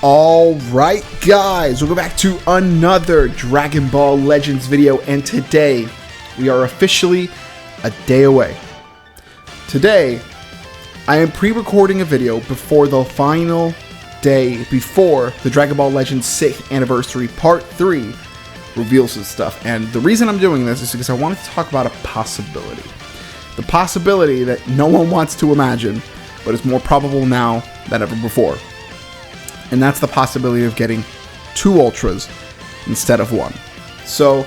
Alright guys, welcome back to another Dragon Ball Legends video, and today we are officially a day away. Today, I am pre-recording a video before the final day before the Dragon Ball Legends 6th Anniversary Part 3 reveals and stuff. And the reason I'm doing this is because I wanted to talk about a possibility. The possibility that no one wants to imagine, but is more probable now than ever before. And that's the possibility of getting 2 Ultras instead of 1. So,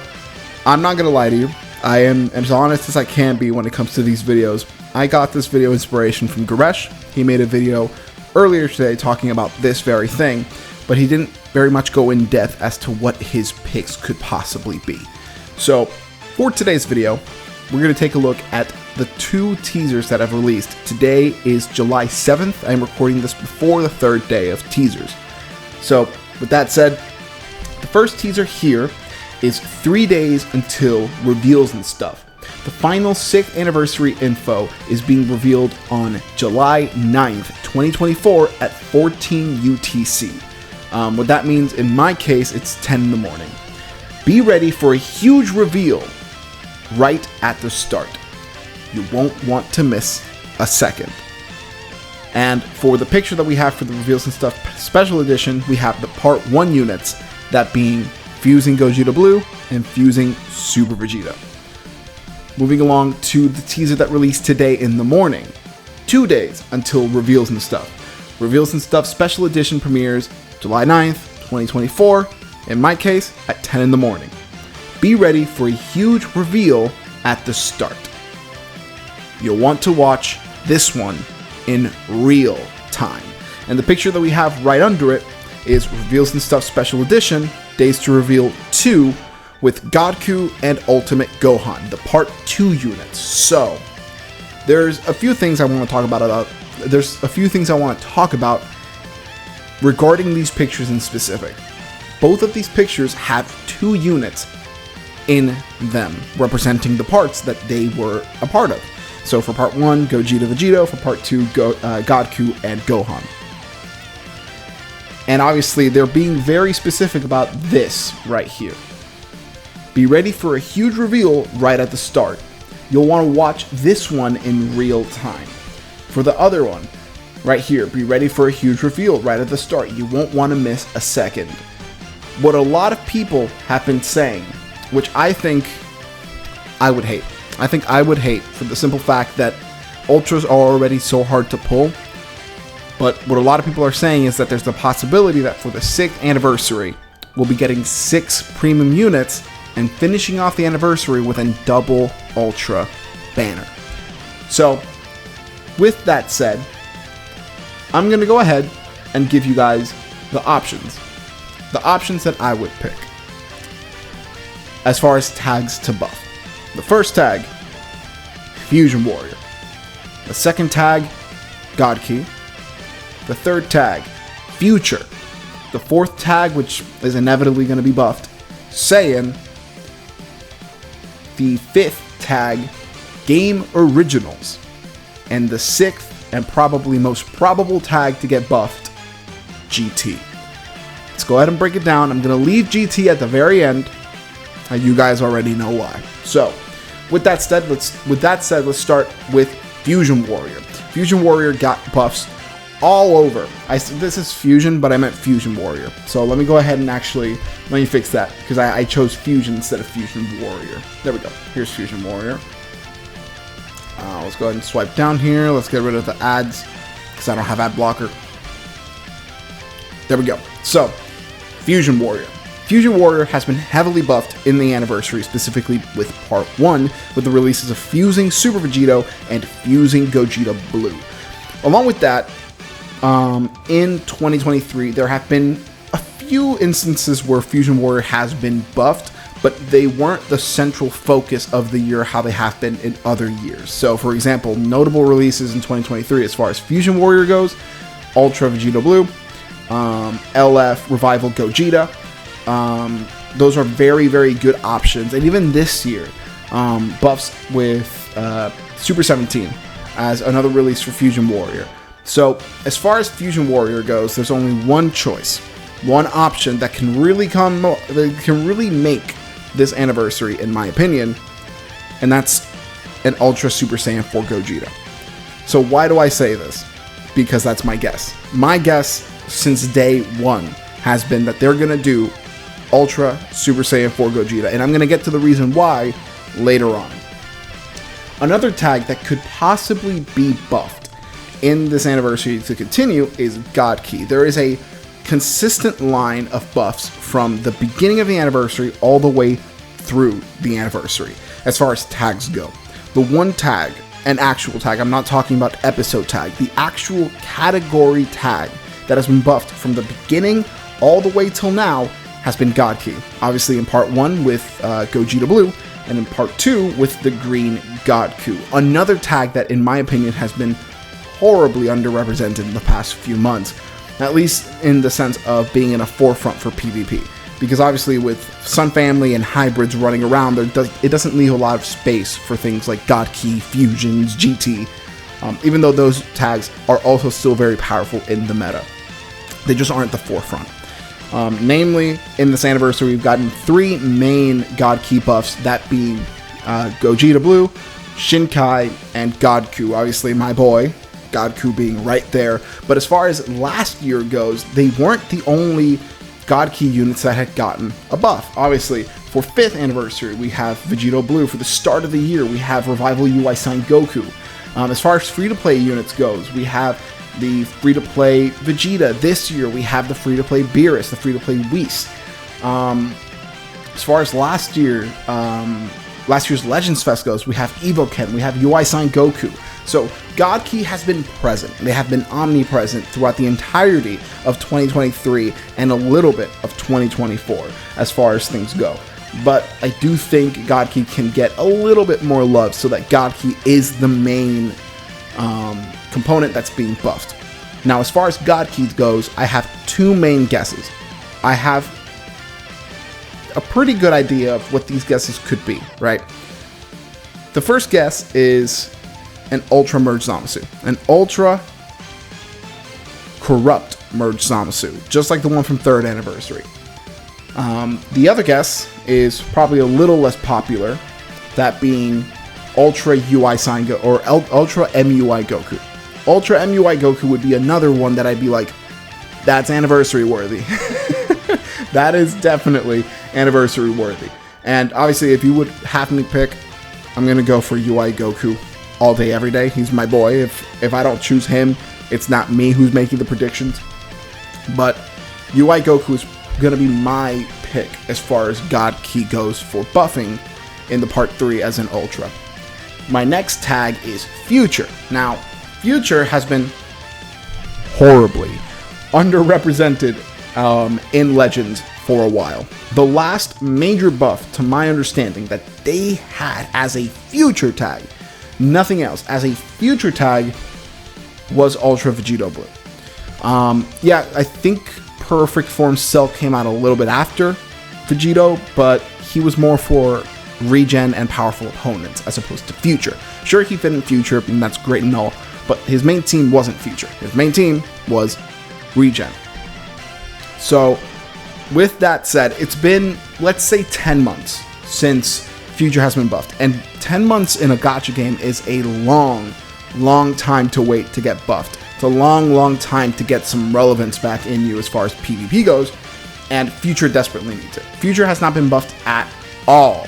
I'm not going to lie to you. I am as honest as I can be when it comes to these videos. I got this video inspiration from Goresh. He made a video earlier today talking about this very thing, but he didn't very much go in depth as to what his picks could possibly be. So, for today's video, we're going to take a look at the 2 teasers that I've released. Today is July 7th. I'm recording this before the 3rd day of teasers. So, with that said, the first teaser here is 3 days until reveals and stuff. The final 6th anniversary info is being revealed on July 9th, 2024 at 14 UTC. What that means, in my case, it's 10 in the morning. Be ready for a huge reveal right at the start. You won't want to miss a second. And for the picture that we have for the reveals and stuff special edition, we have the Part 1 units, that being Fusing Gogeta Blue and Fusing Super Vegeta. Moving along to the teaser that released today in the morning. 2 days until reveals and stuff. Reveals and stuff special edition premieres July 9th, 2024, in my case, at 10 in the morning. Be ready for a huge reveal at the start. You'll want to watch this one in real time. And the picture that we have right under it is Reveals and Stuff Special Edition, Days to Reveal 2, with Goku and Ultimate Gohan, the Part 2 units. So, there's a few things I want to talk about regarding these pictures in specific. Both of these pictures have 2 units in them, representing the parts that they were a part of. So for Part 1, Gogeta Vegeta, for Part 2, Goku and Gohan. And obviously, they're being very specific about this right here. Be ready for a huge reveal right at the start. You'll want to watch this one in real time. For the other one, right here, be ready for a huge reveal right at the start. You won't want to miss a second. What a lot of people have been saying, which I think I would hate. I think I would hate for the simple fact that Ultras are already so hard to pull. But what a lot of people are saying is that there's the possibility that for the 6th anniversary, we'll be getting 6 premium units and finishing off the anniversary with a double Ultra banner. So, with that said, I'm going to go ahead and give you guys the options. The options that I would pick as far as tags to buff. The first tag, Fusion Warrior. The second tag, God Key. The third tag, Future. The fourth tag, which is inevitably going to be buffed, Saiyan. The 5th tag, Game Originals. And the 6th and probably most probable tag to get buffed, GT. Let's go ahead and break it down. I'm going to leave GT at the very end. You guys already know why. So, with that said, let's start with Fusion Warrior. Fusion Warrior got buffs all over. This is Fusion, but I meant Fusion Warrior. So let me go ahead and let me fix that, because I chose Fusion instead of Fusion Warrior. There we go. Here's Fusion Warrior. Let's go ahead and swipe down here. Let's get rid of the ads, because I don't have ad blocker. There we go. So, Fusion Warrior. Fusion Warrior has been heavily buffed in the anniversary, specifically with Part 1, with the releases of Fusing Super Vegeta and Fusing Gogeta Blue. Along with that, in 2023, there have been a few instances where Fusion Warrior has been buffed, but they weren't the central focus of the year how they have been in other years. So, for example, notable releases in 2023 as far as Fusion Warrior goes, Ultra Vegeta Blue, LF Revival Gogeta. Those are very, very good options. And even this year, buffs with Super 17 as another release for Fusion Warrior. So as far as Fusion Warrior goes, there's only one choice, one option that can really make this anniversary, in my opinion, and that's an Ultra Super Saiyan 4 Gogeta. So why do I say this? Because that's my guess. My guess since day one has been that they're going to do Ultra Super Saiyan 4 Gogeta, and I'm going to get to the reason why later on. Another tag that could possibly be buffed in this anniversary to continue is God Ki. There is a consistent line of buffs from the beginning of the anniversary all the way through the anniversary as far as tags go. The one tag, an actual tag, I'm not talking about episode tag, the actual category tag that has been buffed from the beginning all the way till now has been God Ki. Obviously in part 1 with Gogeta Blue, and in part 2 with the green Goku. Another tag that in my opinion has been horribly underrepresented in the past few months, at least in the sense of being in a forefront for PvP. Because obviously with Sun Family and hybrids running around, it doesn't leave a lot of space for things like God Ki, Fusions, GT, even though those tags are also still very powerful in the meta. They just aren't the forefront. Namely, in this anniversary, we've gotten 3 main God Ki buffs, that being Gogeta Blue, Shinkai, and Goku. Obviously, my boy, Goku being right there. But as far as last year goes, they weren't the only God Ki units that had gotten a buff. Obviously, for 5th anniversary, we have Vegeta Blue. For the start of the year, we have Revival UI Sign Goku. As far as free-to-play units goes, we have the free-to-play Vegeta. This year, we have the free-to-play Beerus, the free-to-play Whis. As far as last year's Legends Fest goes, we have Evoken, we have UI Sign Goku. So God Ki has been present. They have been omnipresent throughout the entirety of 2023 and a little bit of 2024 as far as things go. But I do think God Ki can get a little bit more love so that God Ki is the main component that's being buffed. Now, as far as God Ki goes, I have 2 main guesses. I have a pretty good idea of what these guesses could be, right? The first guess is an Ultra Merged Zamasu. An Ultra Corrupt Merged Zamasu, just like the one from 3rd anniversary. The other guess is probably a little less popular, that being Ultra UI Sign or Ultra MUI Goku. Ultra MUI Goku would be another one that I'd be like, that's anniversary worthy. That is definitely anniversary worthy. And obviously, if you would have me pick, I'm going to go for UI Goku all day, every day. He's my boy. If I don't choose him, it's not me who's making the predictions. But UI Goku is going to be my pick as far as God Ki goes for buffing in the part 3 as an Ultra. My next tag is Future. Now, Future has been horribly underrepresented in Legends for a while. The last major buff, to my understanding, that they had as a Future tag, nothing else, as a Future tag, was Ultra Vegeta Blue. Yeah, I think Perfect Form Cell came out a little bit after Vegito, but he was more for regen and powerful opponents as opposed to Future. Sure, he fit in Future, and that's great and all, but his main team wasn't Future. His main team was regen. So, with that said, it's been, let's say, 10 months since Future has been buffed. And 10 months in a gacha game is a long time to wait to get buffed. It's a long time to get some relevance back in you as far as PvP goes. And Future desperately needs it. Future has not been buffed at all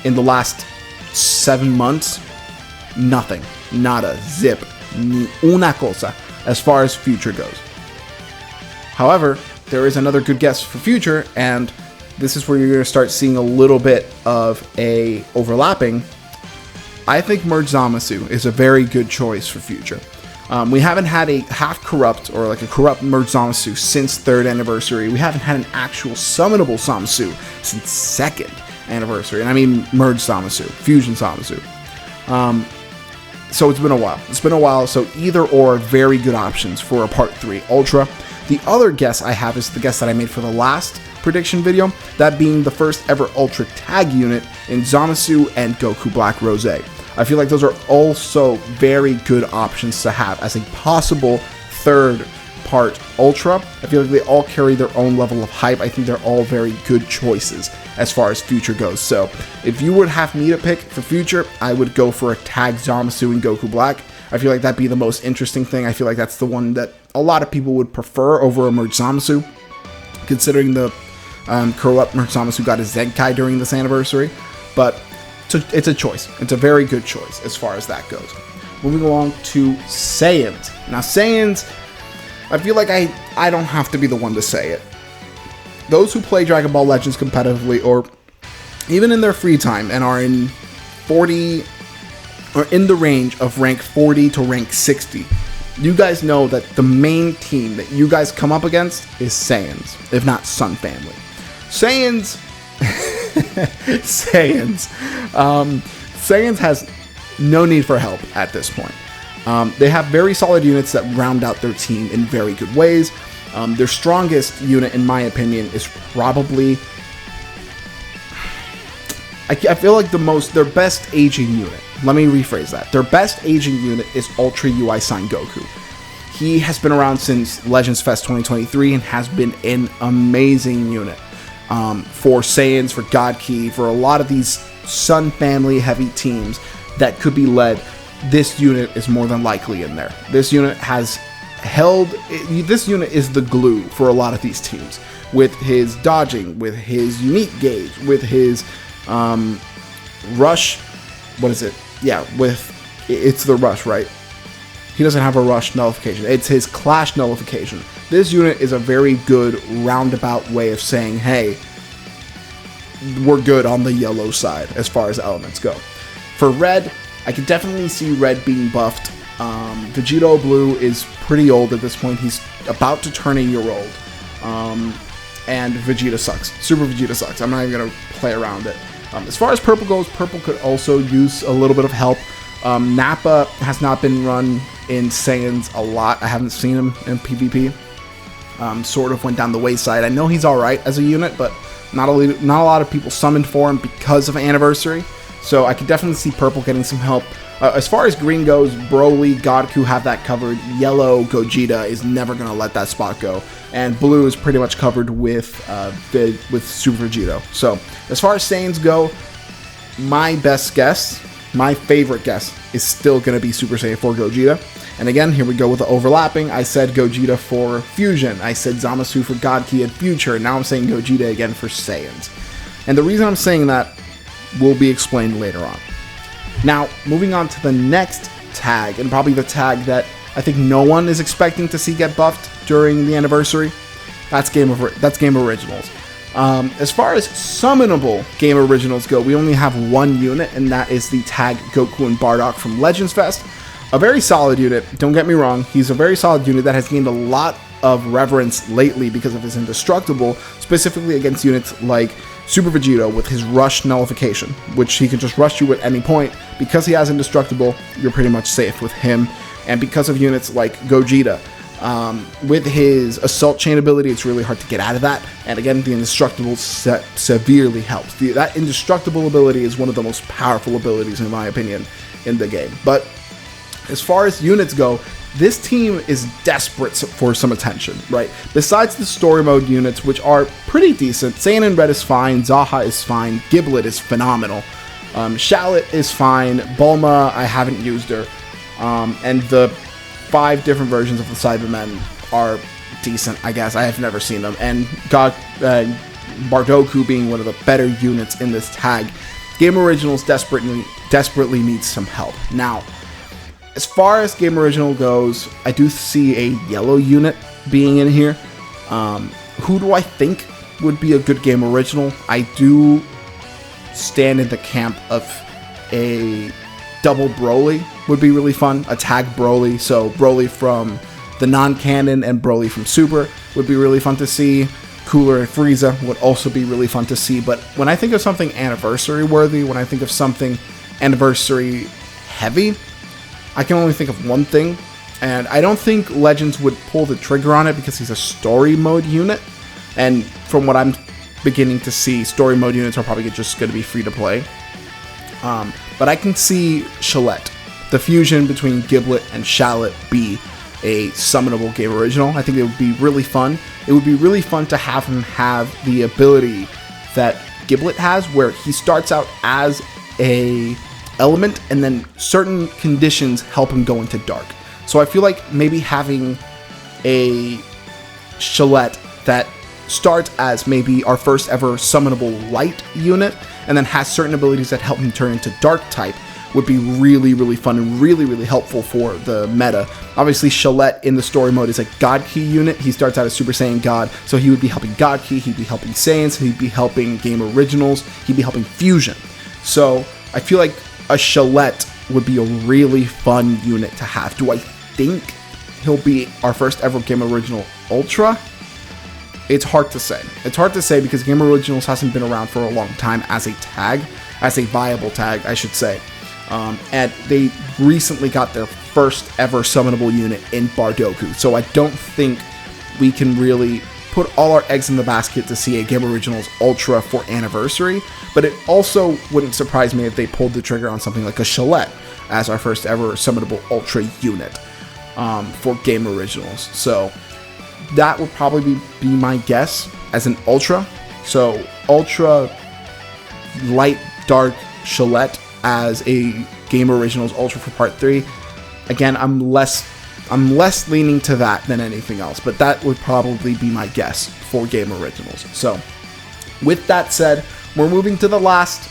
in the last 7 months. Nothing. Nada. Zip. Ni una cosa as far as Future goes. However, there is another good guess for Future, and this is where you're going to start seeing a little bit of a overlapping. I think Merged Zamasu is a very good choice for Future. We haven't had a half corrupt or like a corrupt Merged Zamasu since 3rd anniversary. We haven't had an actual summonable Zamasu since 2nd anniversary, and I mean Merged Zamasu, Fusion Zamasu. So it's been a while. It's been a while, so either or very good options for a Part 3 Ultra. The other guess I have is the guess that I made for the last prediction video, that being the first ever Ultra Tag unit in Zamasu and Goku Black Rose. I feel like those are also very good options to have as a possible third part Ultra. I feel like they all carry their own level of hype. I think they're all very good choices as far as Future goes. So if you would have me to pick for Future, I would go for a tag Zamasu and Goku Black. I feel like that'd be the most interesting thing. I feel like that's the one that a lot of people would prefer over a Merge Zamasu, considering the curl up Merge Zamasu got a Zenkai during this anniversary. But it's a choice. It's a very good choice as far as that goes. Moving along to Saiyans. Now Saiyans, I feel like I don't have to be the one to say it. Those who play Dragon Ball Legends competitively, or even in their free time, and are in 40 or in the range of rank 40 to rank 60, you guys know that the main team that you guys come up against is Saiyans, if not Sun Family. Saiyans has no need for help at this point. They have very solid units that round out their team in very good ways. Their strongest unit, in my opinion, is probably, I feel like their best aging unit. Let me rephrase that. Their best aging unit is Ultra UI Sign Goku. He has been around since Legends Fest 2023 and has been an amazing unit for Saiyans, for God Ki, for a lot of these Sun Family heavy teams that could be led. This unit is more than likely in there. This unit this unit is the glue for a lot of these teams, with his dodging, with his unique gauge, with his rush. What is it? Yeah, it's the rush, right? He doesn't have a rush nullification. It's his clash nullification. This unit is a very good roundabout way of saying, hey, we're good on the yellow side as far as elements go. For Red, I can definitely see Red being buffed. Vegito Blue is pretty old at this point. He's about to turn a year old. And Vegeta sucks. Super Vegeta sucks. I'm not even going to play around it. As far as Purple goes, Purple could also use a little bit of help. Nappa has not been run in Saiyans a lot. I haven't seen him in PvP. Sort of went down the wayside. I know he's alright as a unit, but not a lot of people summoned for him because of Anniversary. So I could definitely see Purple getting some help. As far as Green goes, Broly, Goku have that covered. Yellow, Gogeta is never going to let that spot go. And Blue is pretty much covered with Super Vegito. So as far as Saiyans go, my best guess, my favorite guess, is still going to be Super Saiyan 4 Gogeta. And again, here we go with the overlapping. I said Gogeta for Fusion. I said Zamasu for God Ki and Future. Now I'm saying Gogeta again for Saiyans. And the reason I'm saying that will be explained later on. Now, moving on to the next tag, and probably the tag that I think no one is expecting to see get buffed during the anniversary. That's Game Originals. As far as summonable Game Originals go, we only have one unit, and that is the tag Goku and Bardock from Legends Fest. A very solid unit, don't get me wrong. He's a very solid unit that has gained a lot of reverence lately because of his indestructible, specifically against units like Super Vegito with his rush nullification, which he can just rush you at any point. Because he has indestructible, you're pretty much safe with him. And because of units like Gogeta, with his assault chain ability, it's really hard to get out of that. And again, the indestructible severely helps. That indestructible ability is one of the most powerful abilities, in my opinion, in the game. But as far as units go, this team is desperate for some attention, right? Besides the story mode units, which are pretty decent, Saiyan and Red is fine, Zaha is fine, Giblet is phenomenal, Shallot is fine, Bulma, I haven't used her, and the 5 different versions of the Cybermen are decent, I guess. I have never seen them, and Bardoku being one of the better units in this tag. Game Originals desperately needs some help. Now, as far as Game Original goes, I do see a yellow unit being in here. Who do I think would be a good Game Original? I do stand in the camp of a double Broly would be really fun. A tag Broly, so Broly from the non-canon and Broly from Super would be really fun to see. Cooler and Frieza would also be really fun to see. But when I think of something anniversary worthy, when I think of something anniversary heavy, I can only think of one thing, and I don't think Legends would pull the trigger on it because he's a story mode unit, and from what I'm beginning to see, story mode units are probably just going to be free to play. But I can see Shallot, the fusion between Giblet and Shallot, be a summonable game original. I think it would be really fun. It would be really fun to have him have the ability that Giblet has, where he starts out as a element and then certain conditions help him go into dark. So I feel like maybe having a Shellette that starts as maybe our first ever summonable light unit and then has certain abilities that help him turn into dark type would be really, really fun and really, really helpful for the meta. Obviously, Shellette in the story mode is a God Key unit. He starts out as Super Saiyan God, so he would be helping God Key, he'd be helping Saiyans, he'd be helping Game Originals, he'd be helping Fusion. So I feel like a Shellette would be a really fun unit to have. Do I think he'll be our first ever Game Original Ultra? It's hard to say. It's hard to say because Game Originals hasn't been around for a long time as a tag, as a viable tag, I should say. And they recently got their first ever summonable unit in Bardoku. So I don't think we can really put all our eggs in the basket to see a Game Originals Ultra for Anniversary. But it also wouldn't surprise me if they pulled the trigger on something like a Shellette as our first ever summonable Ultra unit for Game Originals. So that would probably be my guess as an Ultra. So Ultra, Light, Dark, Shellette as a Game Originals Ultra for Part 3. Again, I'm less leaning to that than anything else, but that would probably be my guess for Game Originals. So, with that said, we're moving to the last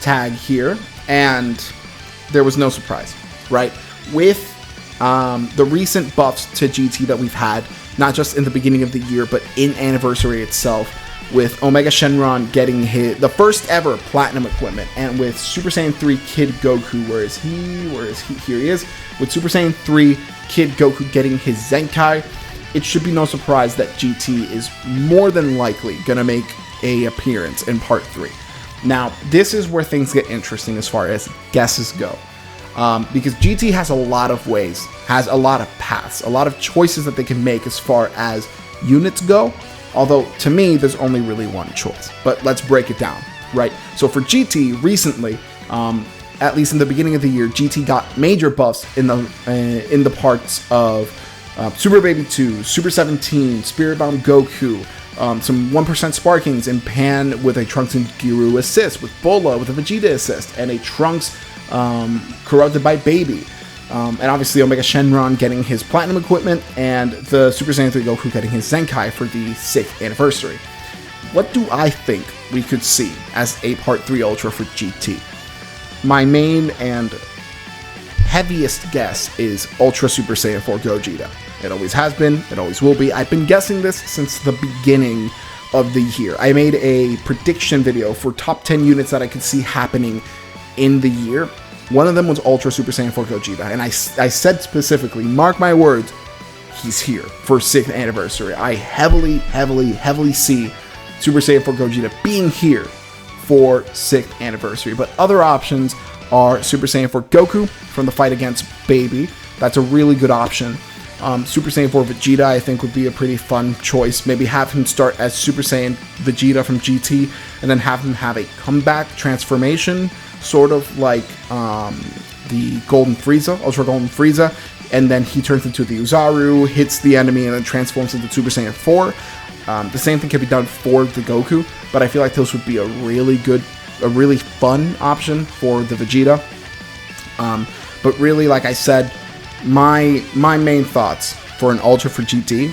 tag here, and there was no surprise, right? With the recent buffs to GT that we've had, not just in the beginning of the year, but in Anniversary itself, with Omega Shenron getting the first ever Platinum equipment, and with Super Saiyan 3 Kid Goku, where is he? Here he is. With Super Saiyan 3 Kid Goku getting his Zenkai, it should be no surprise that GT is more than likely going to make an appearance in Part 3. Now, this is where things get interesting as far as guesses go. Because GT has a lot of ways, has a lot of paths, a lot of choices that they can make as far as units go. Although, to me, there's only really one choice. But let's break it down, right? So for GT, recently, at least in the beginning of the year, GT got major buffs in the parts of Super Baby 2, Super 17, Spirit Bomb Goku, some 1% Sparkings, and Pan with a Trunks and Giru assist, with Bola with a Vegeta assist, and a Trunks corrupted by Baby. And obviously Omega Shenron getting his Platinum equipment, and the Super Saiyan 3 Goku getting his Zenkai for the 6th anniversary. What do I think we could see as a Part 3 Ultra for GT? My main and heaviest guess is Ultra Super Saiyan 4 Gogeta. It always has been, it always will be. I've been guessing this since the beginning of the year. I made a prediction video for top 10 units that I could see happening in the year. One of them was Ultra Super Saiyan 4 Gogeta, and I said specifically, mark my words, he's here for 6th anniversary. I heavily see Super Saiyan 4 Gogeta being here for 6th anniversary. But other options are Super Saiyan 4 Goku from the fight against Baby. That's a really good option. Super Saiyan 4 Vegeta, I think, would be a pretty fun choice. Maybe have him start as Super Saiyan Vegeta from GT, and then have him have a comeback transformation, sort of like the Golden Frieza, Ultra Golden Frieza, and then he turns into the Uzaru, hits the enemy, and then transforms into Super Saiyan 4. The same thing can be done for the Goku, but I feel like those would be a really fun option for the Vegeta. But really, like I said, my main thoughts for an Ultra for GT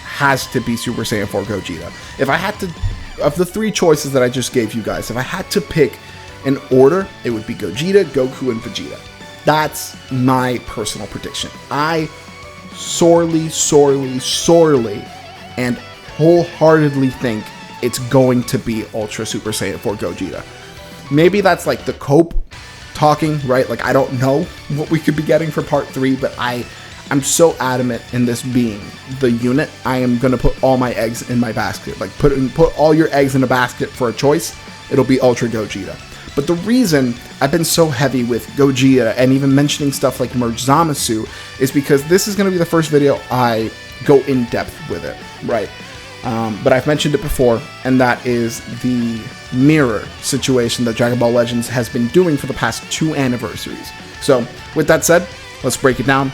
has to be Super Saiyan 4 Gogeta. If I had to, of the 3 choices that I just gave you guys, if I had to pick an order, it would be Gogeta, Goku, and Vegeta. That's my personal prediction. I sorely, and wholeheartedly think it's going to be Ultra Super Saiyan 4 Gogeta. Maybe that's like the Cope talking, right? Like, I don't know what we could be getting for Part 3, but I'm so adamant in this being the unit. I am going to put all my eggs in my basket. Like, put all your eggs in a basket for a choice. It'll be Ultra Gogeta. But the reason I've been so heavy with Gogeta and even mentioning stuff like Merge Zamasu is because this is going to be the first video I go in depth with it, right? But I've mentioned it before, and that is the mirror situation that Dragon Ball Legends has been doing for the past 2 anniversaries. So, with that said, let's break it down.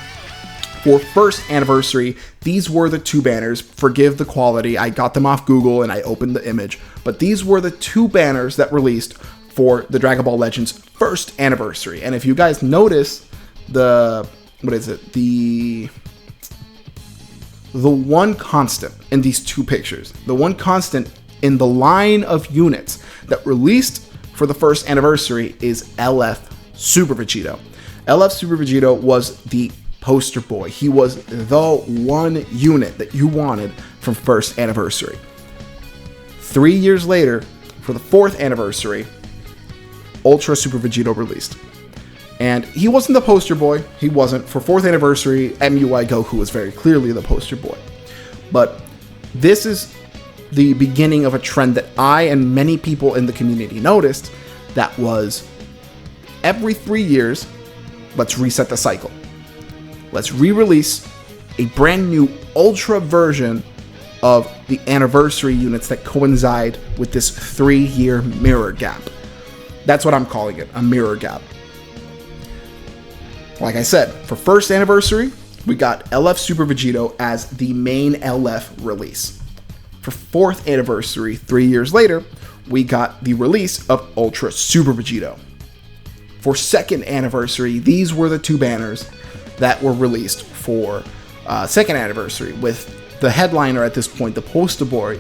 For first anniversary, these were the two banners. Forgive the quality, I got them off Google and I opened the image, but these were the two banners that released for the Dragon Ball Legends first anniversary. And if you guys notice, the one constant in these two pictures, the one constant in the line of units that released for the first anniversary is LF Super Vegito. LF Super Vegito was the poster boy. He was the one unit that you wanted from first anniversary. 3 years later, for the fourth anniversary, Ultra Super Vegito released. And he wasn't the poster boy. He wasn't. For fourth anniversary, MUI Goku was very clearly the poster boy. But this is the beginning of a trend that I and many people in the community noticed, that was every 3 years, let's reset the cycle. Let's re-release a brand new Ultra version of the anniversary units that coincide with this 3-year mirror gap. That's what I'm calling it, a mirror gap. Like I said, for first anniversary, we got LF Super Vegito as the main LF release. For fourth anniversary, 3 years later, we got the release of Ultra Super Vegito. For second anniversary, these were the two banners that were released for second anniversary, with the headliner at this point, the poster boy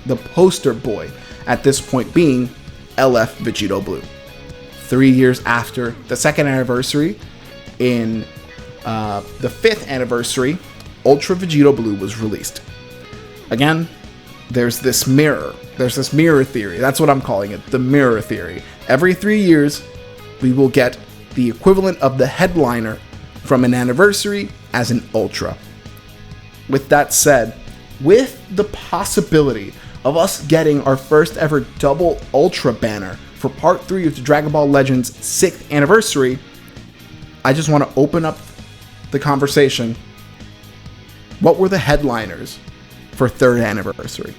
at this point being LF Vegito Blue. 3 years after the second anniversary, in the fifth anniversary, Ultra Vegito Blue was released. Again, there's this mirror theory. That's what I'm calling it, the mirror theory. Every 3 years, we will get the equivalent of the headliner from an anniversary as an Ultra. With that said, with the possibility of us getting our first ever double Ultra banner for part 3 of the Dragon Ball Legends 6th anniversary, I just want to open up the conversation. What were the headliners for 3rd anniversary?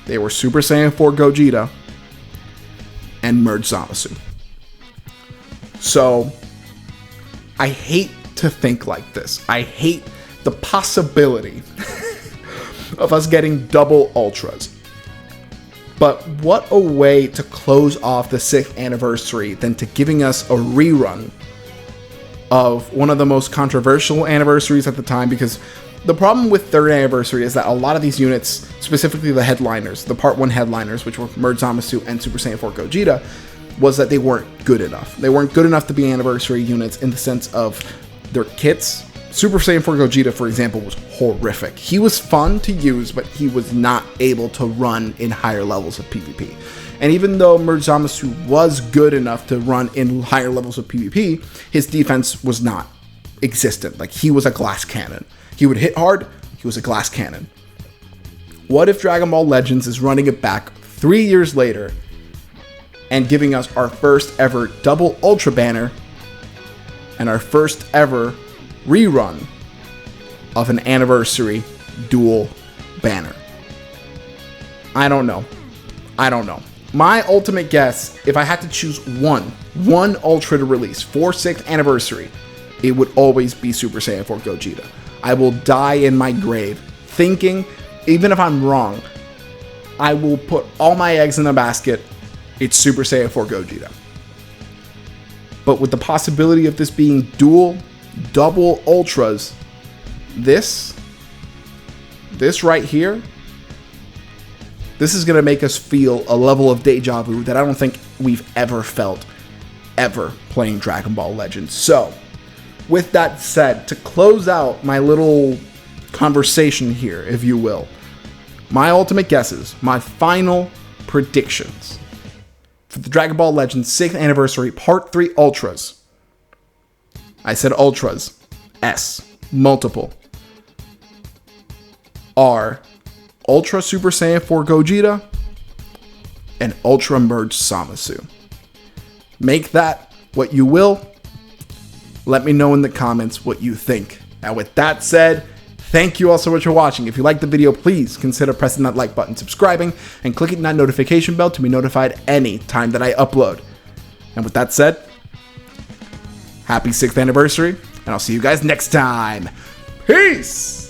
They were Super Saiyan 4 Gogeta and Merge Zamasu. So, I hate to think like this. I hate the possibility of us getting double Ultras. But what a way to close off the 6th anniversary than to giving us a rerun of one of the most controversial anniversaries at the time, because the problem with 3rd anniversary is that a lot of these units, specifically the headliners, the part 1 headliners, which were Merge Zamasu and Super Saiyan 4 Gogeta, was that they weren't good enough. They weren't good enough to be anniversary units in the sense of their kits. Super Saiyan 4 Gogeta, for example, was horrific. He was fun to use, but he was not able to run in higher levels of PvP. And even though Merge Zamasu was good enough to run in higher levels of PvP, his defense was not existent. Like, he was a glass cannon. He would hit hard, he was a glass cannon. What if Dragon Ball Legends is running it back 3 years later and giving us our first ever double Ultra banner and our first ever rerun of an anniversary dual banner? I don't know. My ultimate guess, if I had to choose one Ultra to release for 6th anniversary, it would always be Super Saiyan 4 Gogeta. I will die in my grave thinking, even if I'm wrong, I will put all my eggs in the basket, it's Super Saiyan 4 Gogeta. But with the possibility of this being double Ultras, this right here, this is going to make us feel a level of deja vu that I don't think we've ever felt, ever playing Dragon Ball Legends. So, with that said, to close out my little conversation here, if you will, my ultimate guesses, my final predictions for the Dragon Ball Legends 6th anniversary Part 3 Ultras. I said Ultras, S, multiple, are Ultra Super Saiyan 4 Gogeta and Ultra Merge Zamasu. Make that what you will. Let me know in the comments what you think. Now, with that said, thank you all so much for watching. If you liked the video, please consider pressing that like button, subscribing, and clicking that notification bell to be notified any time that I upload. And with that said, happy 6th anniversary. and I'll see you guys next time. Peace!